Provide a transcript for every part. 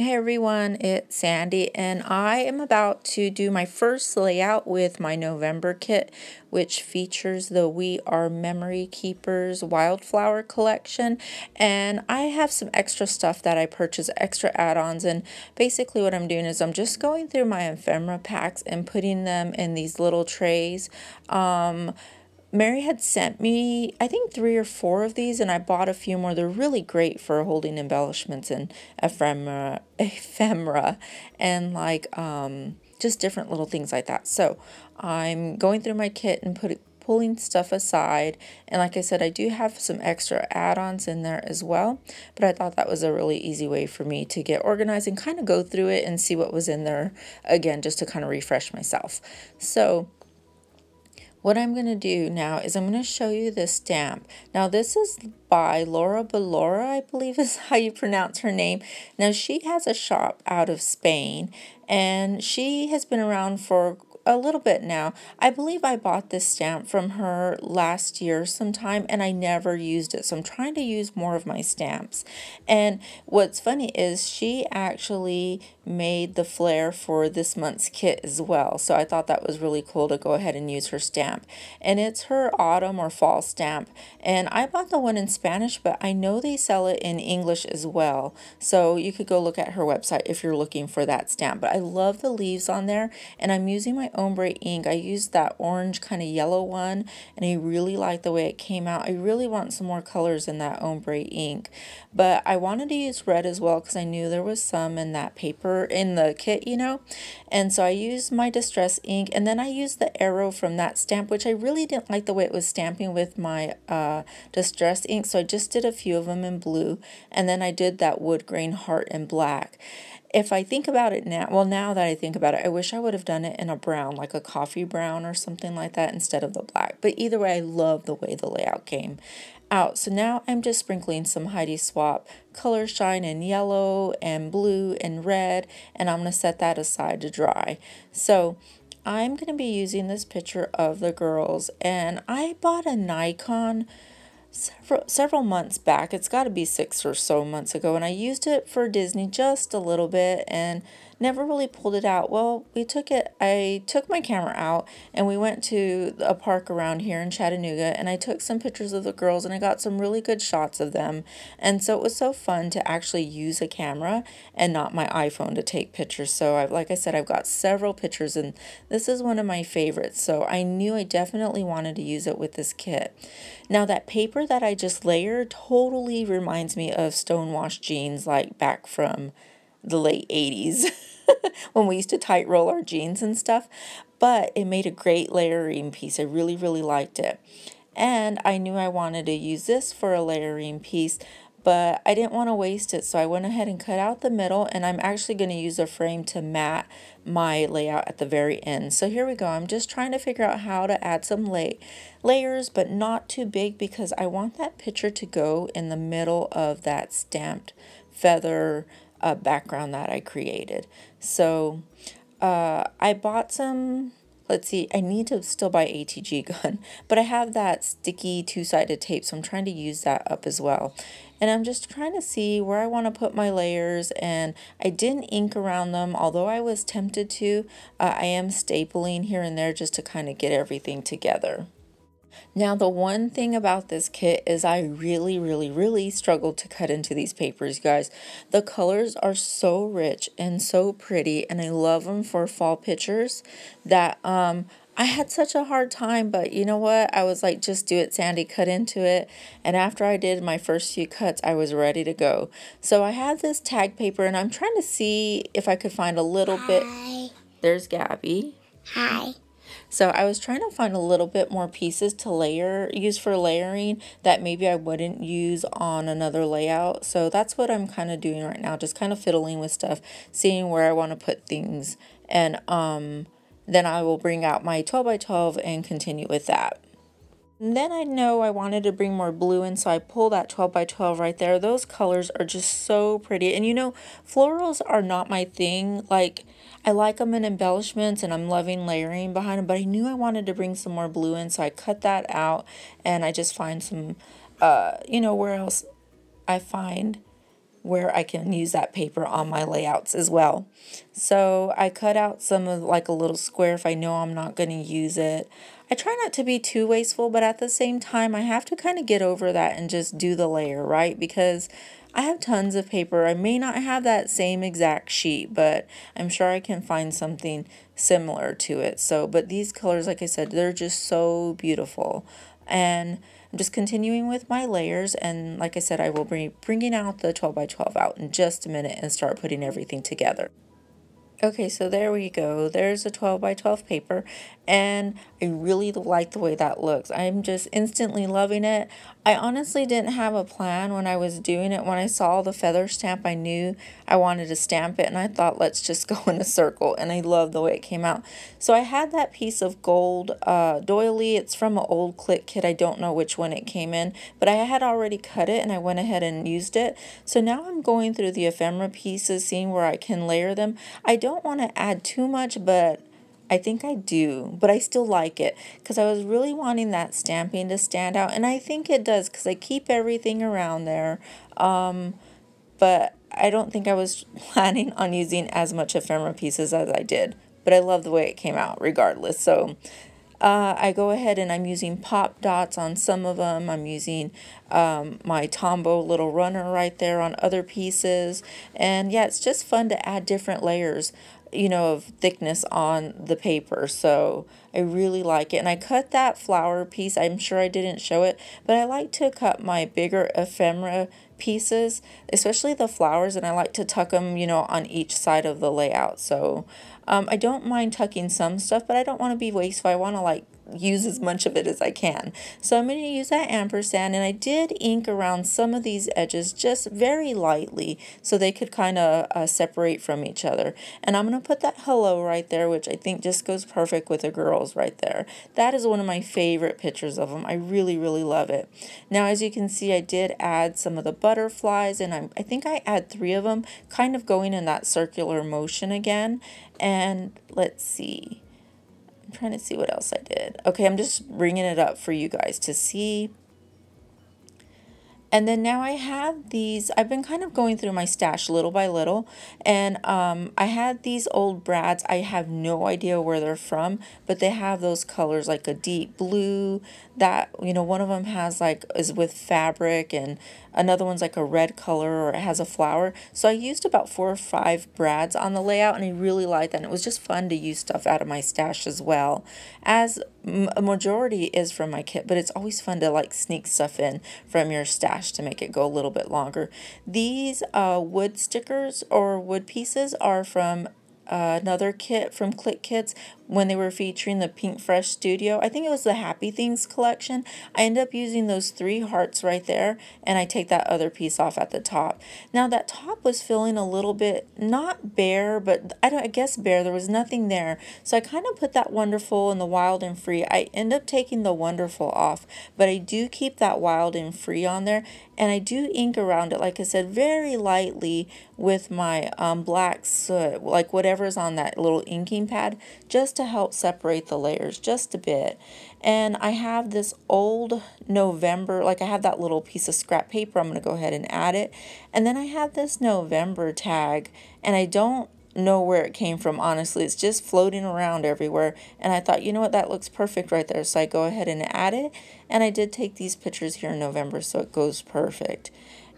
Hey everyone, it's Sandy, and I am about to do my first layout with my November kit, which features the We Are Memory Keepers Wildflower collection. And I have some extra stuff that I purchased, extra add-ons, and basically what I'm doing is I'm just going through my ephemera packs and putting them in these little trays. Mary had sent me, I think, 3 or 4 of these, and I bought a few more. They're really great for holding embellishments and ephemera, and just different little things like that. So I'm going through my kit and pulling stuff aside, and like I said, I do have some extra add-ons in there as well, but I thought that was a really easy way for me to get organized and kind of go through it and see what was in there again, just to kind of refresh myself. So what I'm going to do now is I'm going to show you this stamp. Now this is by Laura Balora, I believe is how you pronounce her name. Now she has a shop out of Spain, and she has been around for a little bit now. I believe I bought this stamp from her last year sometime, and I never used it, so I'm trying to use more of my stamps. And what's funny is she actually made the flare for this month's kit as well, so I thought that was really cool to go ahead and use her stamp. And it's her autumn or fall stamp, and I bought the one in Spanish, but I know they sell it in English as well, so you could go look at her website if you're looking for that stamp. But I love the leaves on there, and I'm using my ombre ink. I used that orange kind of yellow one, and I really like the way it came out. I really want some more colors in that ombre ink, but I wanted to use red as well because I knew there was some in that paper in the kit, and so I used my distress ink, and then I used the arrow from that stamp, which I really didn't like the way it was stamping with my distress ink, so I just did a few of them in blue, and then I did that wood grain heart in black. If I think about it now, well, now that I think about it, I wish I would have done it in a brown, like a coffee brown or something like that instead of the black. But either way, I love the way the layout came out. So now I'm just sprinkling some Heidi Swapp Color Shine in yellow and blue and red, and I'm going to set that aside to dry. So I'm going to be using this picture of the girls, and I bought a Nikon several months back. It's got to be 6 or so months ago, and I used it for Disney just a little bit and never really pulled it out. Well, I took my camera out and we went to a park around here in Chattanooga, and I took some pictures of the girls and I got some really good shots of them. And so it was so fun to actually use a camera and not my iPhone to take pictures. So like I said, I've got several pictures, and this is one of my favorites. So I knew I definitely wanted to use it with this kit. Now that paper that I just layered totally reminds me of stonewashed jeans, like back from the late 80s when we used to tight roll our jeans and stuff, but it made a great layering piece. I really, really liked it. And I knew I wanted to use this for a layering piece, but I didn't want to waste it, so I went ahead and cut out the middle, and I'm actually going to use a frame to mat my layout at the very end. So here we go. I'm just trying to figure out how to add some layers, but not too big, because I want that picture to go in the middle of that stamped feather background that I created. So I bought some, let's see, I need to still buy ATG gun, but I have that sticky two-sided tape, so I'm trying to use that up as well. And I'm just trying to see where I want to put my layers, and I didn't ink around them, although I was tempted to. I am stapling here and there just to kind of get everything together. Now, the one thing about this kit is I really struggled to cut into these papers, you guys. The colors are so rich and so pretty, and I love them for fall pictures that I had such a hard time, but you know what? I was like, just do it, Sandy, cut into it. And after I did my first few cuts, I was ready to go. So I have this tag paper, and I'm trying to see if I could find a little bit. There's Gabby. Hi. So I was trying to find a little bit more pieces to use for layering that maybe I wouldn't use on another layout. So that's what I'm kind of doing right now, just kind of fiddling with stuff, seeing where I want to put things. And then I will bring out my 12 by 12 and continue with that. And then I know I wanted to bring more blue in, so I pull that 12 by 12 right there. Those colors are just so pretty. And florals are not my thing. Like, I like them in embellishments, and I'm loving layering behind them, but I knew I wanted to bring some more blue in, so I cut that out, and I just find some, where else I find where I can use that paper on my layouts as well. So I cut out some of like a little square if I know I'm not going to use it. I try not to be too wasteful, but at the same time, I have to kind of get over that and just do the layer, right? Because I have tons of paper. I may not have that same exact sheet, but I'm sure I can find something similar to it. So, but these colors, like I said, they're just so beautiful. And I'm just continuing with my layers, and like I said, I will be bringing out the 12 by 12 out in just a minute and start putting everything together. Okay, so there we go. There's a 12 by 12 paper, and I really like the way that looks. I'm just instantly loving it. I honestly didn't have a plan when I was doing it. When I saw the feather stamp, I knew I wanted to stamp it, and I thought, let's just go in a circle, and I love the way it came out. So I had that piece of gold doily. It's from an old Clique kit. I don't know which one it came in, but I had already cut it, and I went ahead and used it. So now I'm going through the ephemera pieces, seeing where I can layer them. I don't want to add too much, but I think I do, but I still like it because I was really wanting that stamping to stand out, and I think it does because I keep everything around there. But I don't think I was planning on using as much ephemera pieces as I did, but I love the way it came out regardless. So I go ahead and I'm using pop dots on some of them. I'm using my Tombow little runner right there on other pieces. And yeah, it's just fun to add different layers, you know, of thickness on the paper. So I really like it. And I cut that flower piece. I'm sure I didn't show it, but I like to cut my bigger ephemera pieces, especially the flowers, and I like to tuck them, you know, on each side of the layout. So I don't mind tucking some stuff, but I don't want to be wasteful. I want to like use as much of it as I can. So I'm going to use that ampersand, and I did ink around some of these edges just very lightly so they could kind of separate from each other. And I'm going to put that hello right there, which I think just goes perfect with the girls right there. That is one of my favorite pictures of them. I really, really love it. Now, as you can see, I did add some of the butterflies, and I think I add 3 of them, kind of going in that circular motion again. And let's see. I'm trying to see what else I did. Okay, I'm just bringing it up for you guys to see. And then now I have these, I've been kind of going through my stash little by little, and I had these old brads. I have no idea where they're from, but they have those colors like a deep blue, that, you know, one of them has like, is with fabric, and another one's like a red color, or it has a flower. So I used about 4 or 5 brads on the layout, and I really liked that, and it was just fun to use stuff out of my stash as well, as a majority is from my kit, but it's always fun to like sneak stuff in from your stash to make it go a little bit longer. These wood stickers or wood pieces are from another kit from Clique Kits when they were featuring the Pink Fresh Studio. I think it was the Happy Things collection. I end up using those 3 hearts right there, and I take that other piece off at the top. Now that top was feeling a little bit not bare, but I guess bare. There was nothing there, so I kind of put that wonderful and the wild and free. I end up taking the wonderful off, but I do keep that wild and free on there, and I do ink around it, like I said, very lightly with my black soot, like whatever's on that little inking pad, just to help separate the layers just a bit. And I have this old November, like I have that little piece of scrap paper. I'm going to go ahead and add it. And then I have this November tag, and I don't know where it came from, honestly. It's just floating around everywhere, and I thought, you know what, that looks perfect right there. So I go ahead and add it, and I did take these pictures here in November, so it goes perfect.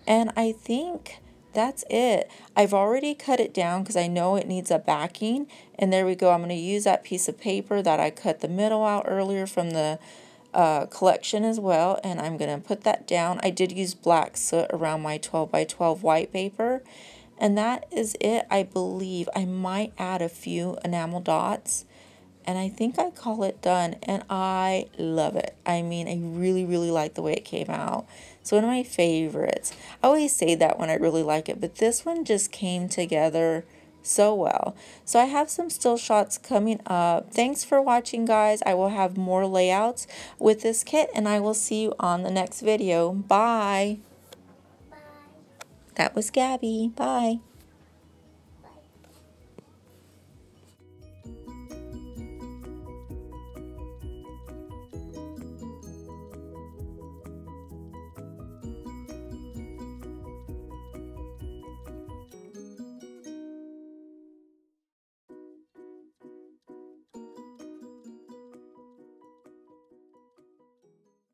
And I think that's it. I've already cut it down because I know it needs a backing, and there we go. I'm going to use that piece of paper that I cut the middle out earlier from the collection as well, and I'm going to put that down. I did use black soot around my 12 by 12 white paper, and that is it. I believe I might add a few enamel dots, and I think I call it done, and I love it. I mean, I really, really like the way it came out. It's one of my favorites. I always say that when I really like it, but this one just came together so well. So I have some still shots coming up. Thanks for watching, guys. I will have more layouts with this kit, and I will see you on the next video. Bye. That was Gabby. Bye.